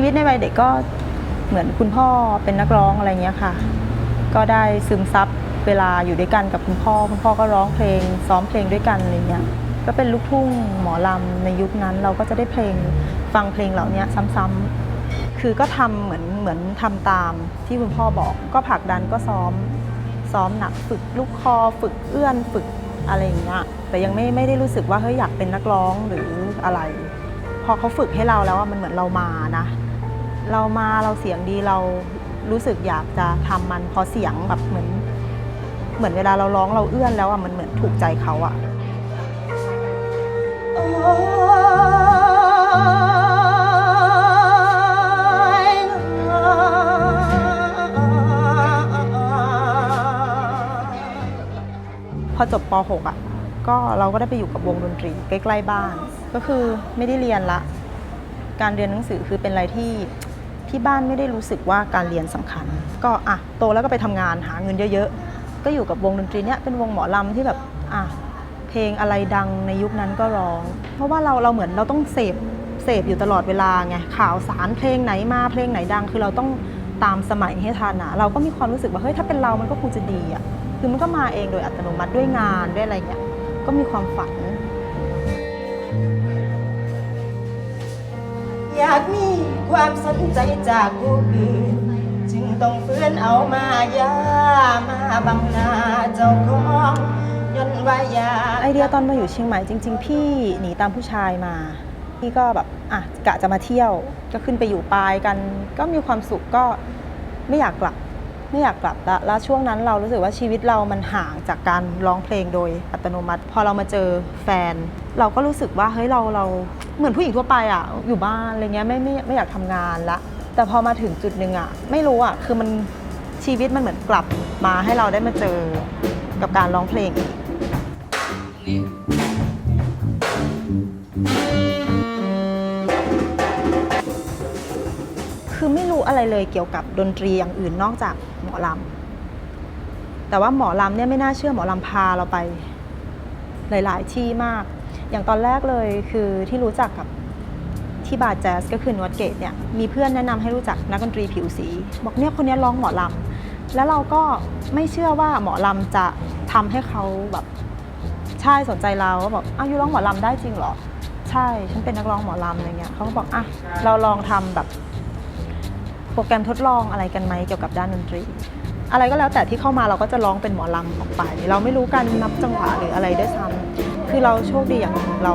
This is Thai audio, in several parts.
วิตในวัยเด็กก็เหมือนคุณพ่อเป็นนักร้องอะไรเงี้ยค่ะก็ได้ซึมซับเวลาอยู่ด้วยกันกับคุณพ่อก็ร้องเพลงซ้อมเพลงด้วยกันอะไรเงี้ยก็เป็นลูกทุ่งหมอลำในยุคนั้นเราก็จะได้ฟังเพลงเหล่านี้ซ้ำๆคือก็ทำเหมือนทำตามที่คุณพ่อบอกก็ผลักดันก็ซ้อมหนักฝึกลูกคอฝึกเอื้อนฝึกอะไรอย่างเงี้ยแต่ยังไม่ได้รู้สึกว่าเฮ้ยอยากเป็นนักร้องหรืออะไรพอเขาฝึกให้เราแล้วมันเหมือนเรามานะเราเสียงดีเรารู้สึกอยากจะทำมันพอเสียงแบบเหมือนเวลาเราร้องเราเอื้อนแล้วมันเหมือนถูกใจเขาพอจบป .6 ก็เราก็ได้ไปอยู่กับวงดนตรีใกล้ๆบ้านก็คือไม่ได้เรียนละการเรียนหนังสือคือเป็นอะไรที่บ้านไม่ได้รู้สึกว่าการเรียนสำคัญก็โตแล้วก็ไปทำงานหาเงินเยอะๆก็อยู่กับวงดนตรีเนี้ยเป็นวงหมอลำที่แบบเพลงอะไรดังในยุคนั้นก็ร้องเพราะว่าเราเหมือนเราต้องเสพอยู่ตลอดเวลาไงข่าวสารเพลงไหนมาเพลงไหนดังคือเราต้องตามสมัยให้ทันเราก็มีความรู้สึกว่าเฮ้ยถ้าเป็นเรามันก็คงจะดีคือมันก็มาเองโดยอัตโนมัติด้วยงานด้วยอะไรเงี้ยก็มีความฝันอยากมีความสนใจจากผู้อื่นจึงต้องฝืนเอามาบังหน้าเจ้าของย้อนว่าอยากไอเดียตอนมาอยู่เชียงใหม่จริงๆพี่หนีตามผู้ชายมาพี่ก็แบบกะจะมาเที่ยวก็ขึ้นไปอยู่ปายกันก็มีความสุขก็ไม่อยากกลับแล้วช่วงนั้นเรารู้สึกว่าชีวิตเรามันห่างจากการร้องเพลงโดยอัตโนมัติพอเรามาเจอแฟนเราก็รู้สึกว่าเฮ้ยเราเหมือนผู้หญิงทั่วไปอยู่บ้านอะไรเงี้ยไม่อยากทำงานละแต่พอมาถึงจุดหนึ่งไม่รู้คือมันชีวิตมันเหมือนกลับมาให้เราได้มาเจอกับการร้องเพลงอีกคือไม่รู้อะไรเลยเกี่ยวกับดนตรีอย่างอื่นนอกจากหมอลำแต่ว่าหมอลำเนี่ยไม่น่าเชื่อหมอลำพาเราไปหลายๆที่มากอย่างตอนแรกเลยคือที่รู้จักกับที่บาร์แจ๊สก็คือนวดเกตเนี่ยมีเพื่อนแนะนำให้รู้จักนักดนตรีผิวสีบอกเนี่ยคนนี้ร้องหมอลำแล้วเราก็ไม่เชื่อว่าหมอลำจะทำให้เขาแบบใช่สนใจเราก็บอกยูร้องหมอลำได้จริงเหรอใช่ฉันเป็นนักร้องหมอลำอะไรเงี้ยเขาก็บอกเราลองทำแบบโปรแกรมทดลองอะไรกันไหมเกี่ยวกับด้านดนตรีอะไรก็แล้วแต่ที่เข้ามาเราก็จะร้องเป็นหมอลำออกไปเราไม่รู้การนับจังหวะหรืออะไรด้วยซ้ำคือเราโชคดีอย่างเรา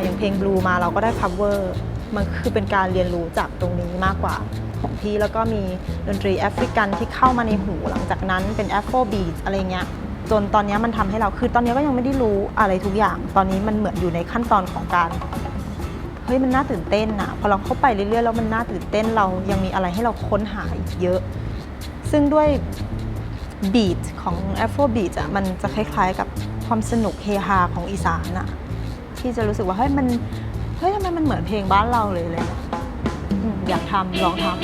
อย่างเพลงบลูมาเราก็ได้ cover มันคือเป็นการเรียนรู้จากตรงนี้มากกว่าของพี่แล้วก็มีดนตรีแอฟริกันที่เข้ามาในหูหลังจากนั้นเป็นแอฟโรบีทอะไรเงี้ยจนตอนนี้มันทำให้เราคือตอนนี้ก็ยังไม่ได้รู้อะไรทุกอย่างตอนนี้มันเหมือนอยู่ในขั้นตอนของการเฮ้ยมันน่าตื่นเต้นพอเราเข้าไปเรื่อยๆแล้วมันน่าตื่นเต้นเรายังมีอะไรให้เราค้นหาอีกเยอะซึ่งด้วยบีทของแอฟโรบีทมันจะคล้ายๆกับความสนุกเฮฮาของอีสานที่จะรู้สึกว่าเฮ้ยทำไมมันเหมือนเพลงบ้านเราเลยอยากทำลองทำ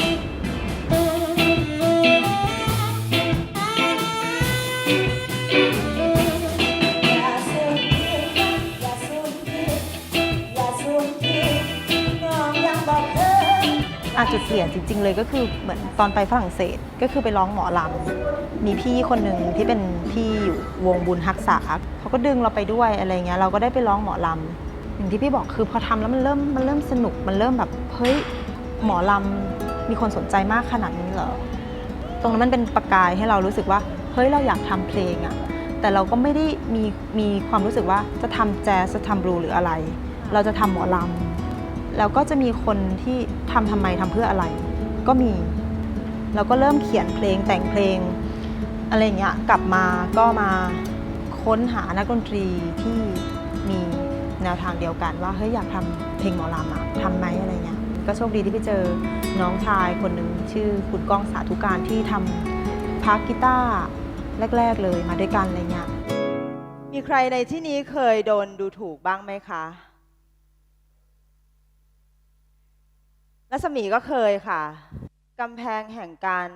จุดเปลี่ยนจริงๆเลยก็คือเหมือนตอนไปฝรั่งเศสก็คือไปร้องหมอลำมีพี่คนหนึ่งที่เป็นพี่อยู่วงบุญฮักษาเขาก็ดึงเราไปด้วยอะไรเงี้ยเราก็ได้ไปร้องหมอลำอย่างที่พี่บอกคือพอทำแล้วมันเริ่มสนุกมันเริ่มแบบเฮ้ยหมอลำมีคนสนใจมากขนาดนี้เหรอตรงนั้นมันเป็นประกายให้เรารู้สึกว่าเฮ้ยเราอยากทำเพลงแต่เราก็ไม่ได้มีความรู้สึกว่าจะทำแจ๊สจะทำบลูหรืออะไรเราจะทำหมอลำแล้วก็จะมีคนที่ทำไมทำเพื่ออะไรก็มีเราก็เริ่มเขียนเพลงแต่งเพลงอะไรอย่างเงี้ยกลับมาก็มาค้นหานักดนตรีที่มีแนวทางเดียวกันว่าเฮ้ยอยากทำเพลงหมอลำทำไหมอะไรเงี้ยก็โชคดีที่ไปเจอน้องชายคนหนึ่งชื่อคุณก้องสาธุการที่ทำพาร์คกีตาร์แรกๆเลยมาด้วยกันอะไรเงี้ยมีใครในที่นี้เคยโดนดูถูกบ้างไหมคะรัศมีก็เคยค่ะกำแพงแห่งการ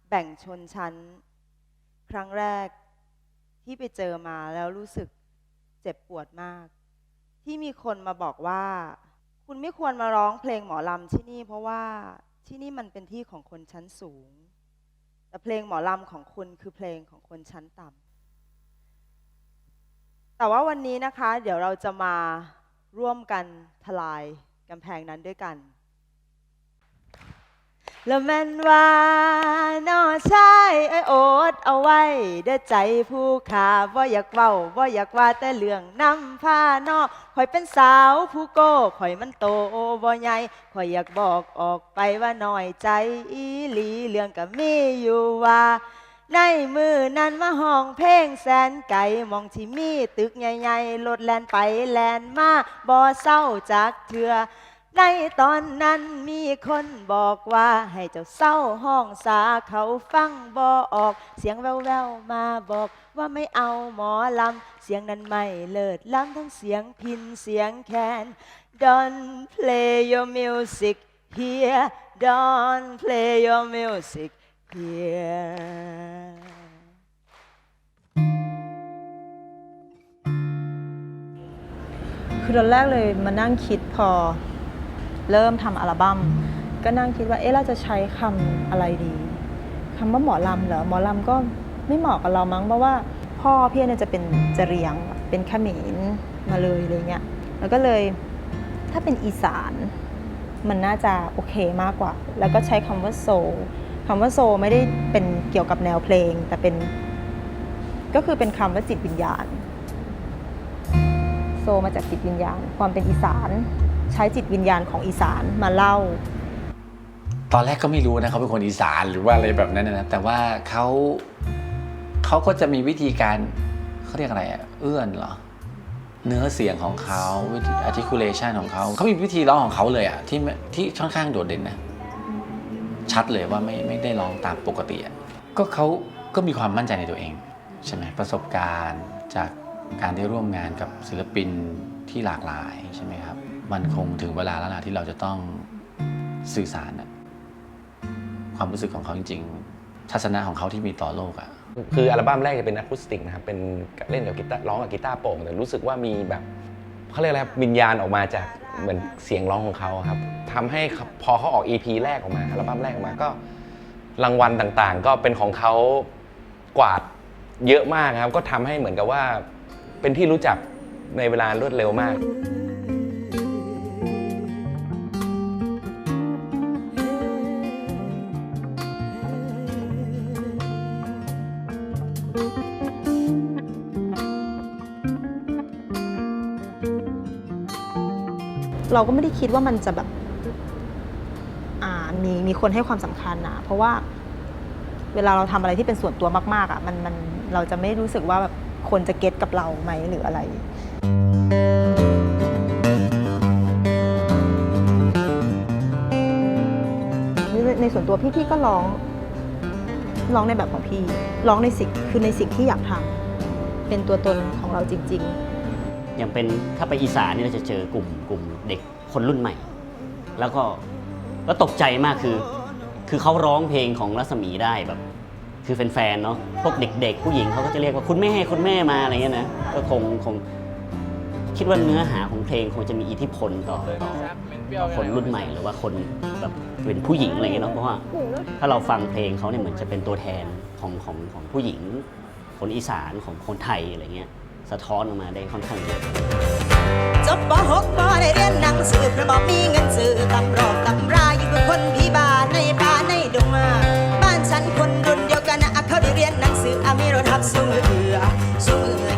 แบ่งชนชั้นครั้งแรกที่ไปเจอมาแล้วรู้สึกเจ็บปวดมากที่มีคนมาบอกว่าค คุณไม่ควรมาร้องเพลงหมอลำที่นี่เพราะว่าที่นี่มันเป็นที่ของคนชั้นสูงแต่เพลงหมอลำของคุณคือเพลงของคนชั้นต่ำแต่ว่าวันนี้นะคะ เดี๋ยวเราจะมาร่วมกันทลายกำแพงนั้นด้วยกันแล้วแม่นว่าน้อชายไอ้โอดเอาไว้เด้อใจผู้ขาบ่อยากเว้าบ่อยากว่าแต่เรื่องนำพาน้อข่อยเป็นสาวผู้โก้ข่อยมันโตบ่ใหญ่ข่อยอยากบอกออกไปว่าน้อยใจอีหลีเรื่องก็มีอยู่ว่าในมือนั้นมาห้องเพลงแสนไก่มองที่มีตึกใหญ่ๆรถแล่นไปแล่นมาบ่เศร้าจากเถื่อในตอนนั้นมีคนบอกว่าให้เจ้าเศร้าห้องสาเขาฟังบ่ออกเสียงแว่วๆมาบอกว่าไม่เอาหมอลำเสียงนั้นไม่เลิศล้ำทั้งเสียงพินเสียงแคน Don't play your music here Don't play your music here คือตอนแรกเลยมานั่งคิดพอเริ่มทำอัลบั้มก็นั่งคิดว่าเราจะใช้คำอะไรดีคำว่าหมอลำเหรอหมอลำก็ไม่เหมาะกับเรามั้งเพราะว่าพ่อพี่เนี่ยจะเป็นจะเรียงเป็นเขมรมาเลยอะไรเงี้ยแล้วก็เลยถ้าเป็นอีสานมันน่าจะโอเคมากกว่าแล้วก็ใช้คำว่าโซไม่ได้เป็นเกี่ยวกับแนวเพลงแต่เป็นก็คือเป็นคำว่าจิตวิญญาณโซมาจากจิตวิญญาณความเป็นอีสานใช้จิตวิญญาณของอีสานมาเล่าตอนแรกก็ไม่รู้นะเขาเป็นคนอีสานหรือว่าอะไรแบบนั้นนะแต่ว่าเขาก็จะมีวิธีการเขาเรียกอะไรเอื้อนเหรอเนื้อเสียงของเขาวิธี articulation ของเขามีวิธีร้องของเขาเลยที่ค่อนข้างโดดเด่นนะชัดเลยว่าไม่ได้ร้องตามปกติก็เขาก็มีความมั่นใจในตัวเองใช่ไหมประสบการณ์จากการได้ร่วมงานกับศิลปินที่หลากหลายใช่ไหมครับมันคงถึงเวลาแล้วนะที่เราจะต้องสื่อสารความรู้สึกของเขาจริงๆทัศนะของเขาที่มีต่อโลกคืออัลบั้มแรกจะเป็นอะคูสติกนะครับเป็นเล่นกับกีตาร์ร้องกับกีตาร์โปร่งแต่รู้สึกว่ามีแบบเขาเรียกอะไรวิญญาณออกมาจากเหมือนเสียงร้องของเขาครับทำให้พอเขาออก EP แรกออกมาอัลบั้มแรกออกมาก็รางวัลต่างๆก็เป็นของเขากวาดเยอะมากครับก็ทำให้เหมือนกับว่าเป็นที่รู้จักในเวลารวดเร็วมากเราก็ไม่ได้คิดว่ามันจะแบบมีคนให้ความสำคัญนะเพราะว่าเวลาเราทำอะไรที่เป็นส่วนตัวมากๆมันเราจะไม่รู้สึกว่าแบบคนจะเก็ตกับเราไหมหรืออะไรในส่วนตัวพี่ก็ร้องในแบบของพี่ร้องในสิ่งที่อยากทำเป็นตัวตนของเราจริงๆอย่างเป็นถ้าไปอีสานนี่เราจะเจอกลุ่มเด็กคนรุ่นใหม่แล้วตกใจมากคือเขาร้องเพลงของรัศมีได้แบบคือแฟนๆเนาะพวกเด็กๆผู้หญิงเขาก็จะเรียกว่าคุณแม่มาอะไรเงี้ยนะก็คงคิดว่าเนื้อหาของเพลงคงจะมีอิทธิพลต่อคนรุ่นใหม่หรือว่าคนแบบเป็นผู้หญิงอะไรเงี้ยเนาะเพราะว่าถ้าเราฟังเพลงเขาเนี่ยเหมือนจะเป็นตัวแทนของผู้หญิงคนอีสานของคนไทยอะไรเงี้ยสะท้อนออกมาได้ค่อนข้างเยอะจบป .6 บ่ได้เรียนหนังสือเพราะบ่มีเงินซื้อตำรอกตำราอยู่กับคนพี่บ้านในป่าในดงบ้านฉันคนรุ่นเดียวกันเขาได้เรียนหนังสือมีรถทับสู้มือ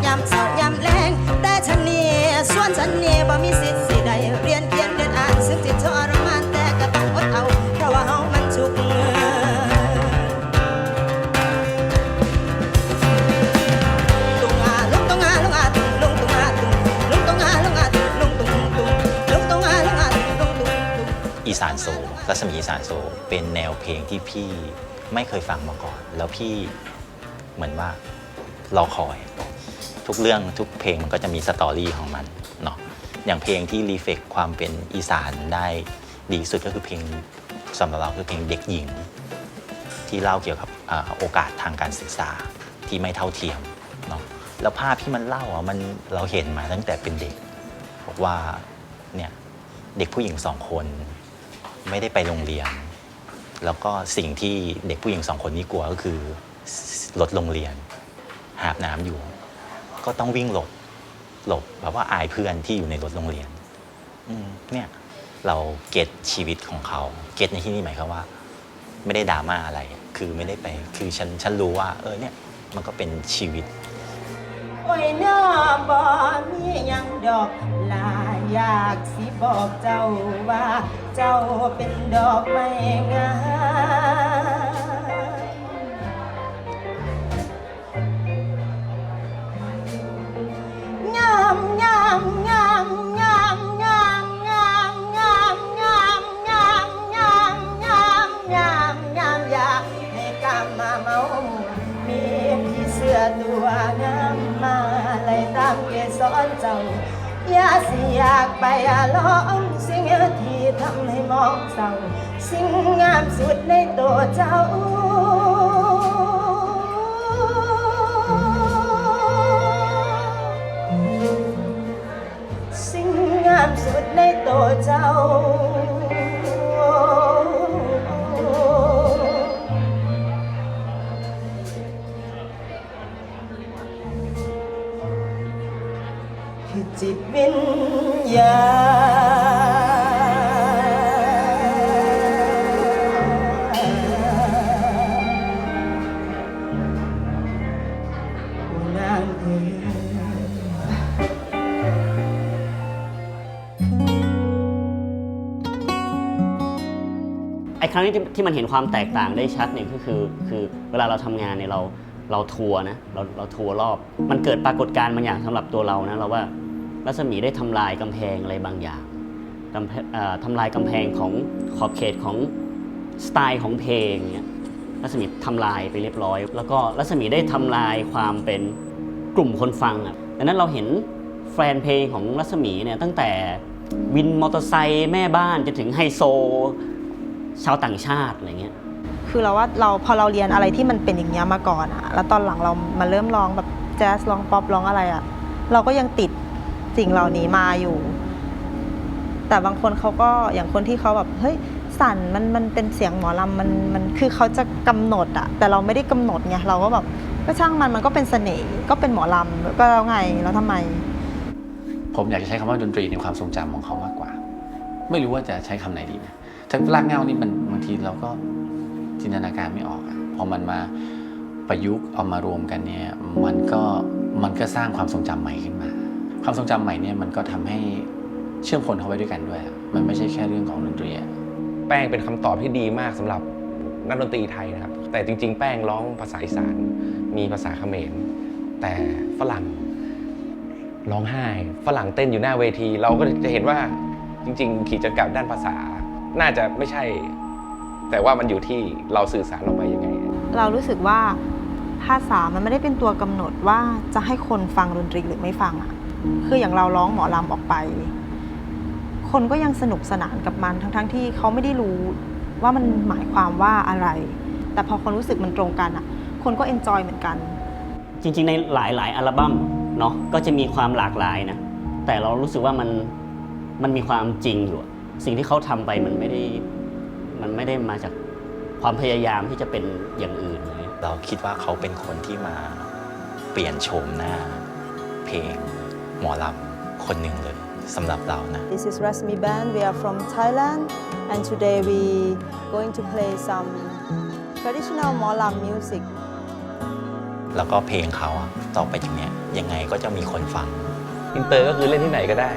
ยามเช้ายามแลงแต่ฉันนี่ส่วนฉันนี่บ่มีสิทธิ์สิได้เรียนเขียนเรียนอ่านซึ่งจิตทรมานแต่ก็ต้องอดเอาเพราะว่าเฮามันทุกข์อีสานโซรัศมีอีสานโซเป็นแนวเพลงที่พี่ไม่เคยฟังมาก่อนแล้วพี่เหมือนว่ารอคอยทุกเรื่องทุกเพลงมันก็จะมีสตอรี่ของมันเนาะอย่างเพลงที่รีเฟกความเป็นอีสานได้ดีสุดก็คือเพลงสำหรับเราคือเพลงเด็กหญิงที่เล่าเกี่ยวกับโอกาสทางการศึกษาที่ไม่เท่าเทียมเนาะแล้วภาพที่มันเล่าเราเห็นมาตั้งแต่เป็นเด็กบอกว่าเนี่ย เด็กผู้หญิง2 คนไม่ได้ไปโรงเรียน แล้วก็สิ่งที่เด็กผู้หญิง2 คนนี้กลัวก็คือรถโรงเรียนหาบน้ำอยู่ ก็ต้องวิ่งหลบแบบว่าอายเพื่อนที่อยู่ในรถโรงเรียนเนี่ยเราเก็ตชีวิตของเขาเก็ตในที่นี่หมายความว่าไม่ได้ดราม่าอะไรคือไม่ได้ไปคือฉันรู้ว่าเนี่ยมันก็เป็นชีวิต โอ้ยน้อบ่มีหยังดอกลาอยากสิบอกเจ้าว่าเจ้าเป็นดอกไม้งามงามงามงามงามงามงามงามงามงามงามงามงามอยากให้กำมาเมามีพี่เสื้อตัวงามมาไล่ตามเกสรเจ้าอย่าสิอยากไปลองสิ่งที่ทำให้มองเศร้าสิ่งงามสุดในตัวเจ้าสิ่งงามสุดในตัวเจ้าคือจิตวิญญาณนางเอ๋ย ไอ้ครั้งนี้ที่มันเห็นความแตกต่างได้ชัดเนี่ยก็คือเวลาเราทำงานเนี่ยเราทัวร์นะเราทัวร์รอบมันเกิดปรากฏการณ์บางอย่างสำหรับตัวเรานะเราว่ารัศมีได้ทำลายกำแพงอะไรบางอย่างทำลายกำแพงของขอบเขตของสไตล์ของเพลงเนี่ยรัศมีทำลายไปเรียบร้อยแล้วก็รัศมีได้ทำลายความเป็นกลุ่มคนฟังอ่ะดังนั้นเราเห็นแฟนเพลงของรัศมีเนี่ยตั้งแต่วินมอเตอร์ไซค์แม่บ้านจนถึงไฮโซชาวต่างชาติอะไรเงี้ย คือเราว่าพอเราเรียนอะไรที่มันเป็นอย่างเงี้ยมาก่อนอะแล้วตอนหลังเรามาเริ่มร้องแบบแจ๊สร้องป๊อปร้องอะไรอะเราก็ยังติดสิ่งเหล่านี้มาอยู่ แต่บางคนเขาก็อย่างคนที่เขาแบบเฮ้ยสั่นมันเป็นเสียงหมอลำมันคือเขาจะกำหนดอะแต่เราไม่ได้กำหนดไงเราก็แบบก็ช่างมันก็เป็นเสน่ห์ก็เป็นหมอลำก็แล้วไงแล้วทำไม ผมอยากจะใช้คำว่าดนตรีในความทรงจำของเขามากกว่า ไม่รู้ว่าจะใช้คำไหนดีนะถ้ารากเหง้านี่มันบางทีเราก็จินตนาการไม่ออกอะพอมันมาประยุกต์เอามารวมกันเนี่ยมันก็สร้างความทรงจำใหม่ขึ้นมา ความทรงจำใหม่เนี่ยมันก็ทำให้เชื่อมคนเข้าไว้ด้วยกันด้วยมันไม่ใช่แค่เรื่องของดนตรีอะ แป้งเป็นคำตอบที่ดีมากสำหรับนักดนตรีไทยนะครับแต่จริงๆ แป้งร้องภาษาอีสานมีภาษาเขมรแต่ฝรั่งร้องไห้ฝรั่งเต้นอยู่หน้าเวที เราก็จะเห็นว่าจริงๆขีดจำกัดด้านภาษาน่าจะไม่ใช่ แต่ว่ามันอยู่ที่เราสื่อสารออกไปยังไง เรารู้สึกว่าภาษามันไม่ได้เป็นตัวกำหนดว่าจะให้คนฟังดนตรีหรือไม่ฟังอะคืออย่างเราร้องหมอลำออกไป คนก็ยังสนุกสนานกับมันทั้งที่เขาไม่ได้รู้ว่ามันหมายความว่าอะไร แต่พอคนรู้สึกมันตรงกันอะคนก็เอนจอยเหมือนกัน จริงๆในหลายอัลบั้มเนาะก็จะมีความหลากหลายนะแต่เรารู้สึกว่ามันมีความจริงอยู่สิ่งที่เขาทำไปมันไม่ได้มาจากความพยายามที่จะเป็นอย่างอื่นเลย เราคิดว่าเขาเป็นคนที่มาเปลี่ยนโฉมหน้าเพลงหมอลำคนหนึ่งเลยสำหรับเรานะ This is Rasmi Band. We are from Thailand, and today we going to play some traditional Molam music. แล้วก็เพลงเขาอะต่อไปจากเนี้ยยังไงก็จะมีคนฟัง อินเตอร์ก็คือเล่นที่ไหนก็ได้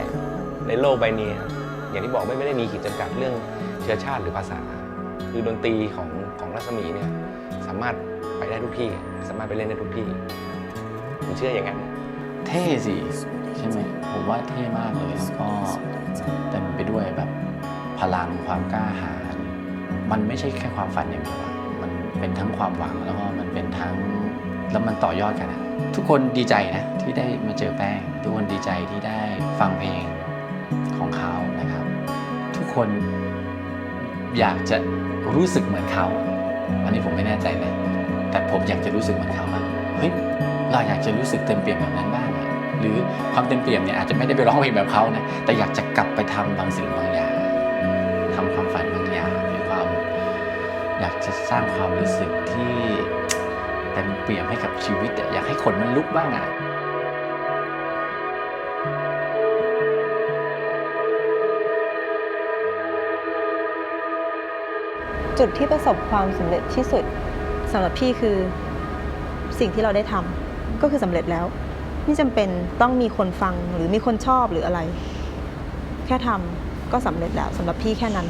ในโลกใบนี้ครับอย่างที่บอกไม่ได้มีขีดจำกัดเรื่องเชื้อชาติหรือภาษา คือดนตรีของรัศมีเนี่ยสามารถไปได้ทุกที่สามารถไปเล่นได้ทุกที่ผมเชื่ออย่างนั้น เท่สิใช่ไหมผมว่าเท่มากเลยแล้วก็เต็มไปด้วยแบบพลังความกล้าหาญมันไม่ใช่แค่ความฝันอย่างเดียวอะมันเป็นทั้งความหวังแล้วก็มันเป็นทั้งแล้วมันต่อยอดกันอะทุกคนดีใจนะที่ได้มาเจอแป้งทุกคนดีใจที่ได้ฟังเพลงของเขานะครับ ทุกคนอยากจะรู้สึกเหมือนเขาอันนี้ผมไม่แน่ใจนะแต่ผมอยากจะรู้สึกเหมือนเขาว่าเฮ้ยเราอยากจะรู้สึกเต็มเปี่ยมแบบนั้นบ้างหรือความเต็มเปี่ยมเนี่ยอาจจะไม่ได้ไปร้องเพลงแบบเขานะแต่อยากจะกลับไปทำบางสิ่งบางอย่าง จะสร้างความรู้สึกที่เต็มเปี่ยมให้กับชีวิตอะอยากให้ขนมันลุกบ้างอะ จุดที่ประสบความสำเร็จที่สุดสำหรับพี่คือสิ่งที่เราได้ทำก็คือสำเร็จแล้วไม่จำเป็นต้องมีคนฟังหรือมีคนชอบหรืออะไร แค่ทำก็สำเร็จแล้วสำหรับพี่แค่นั้น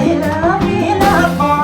I love you, love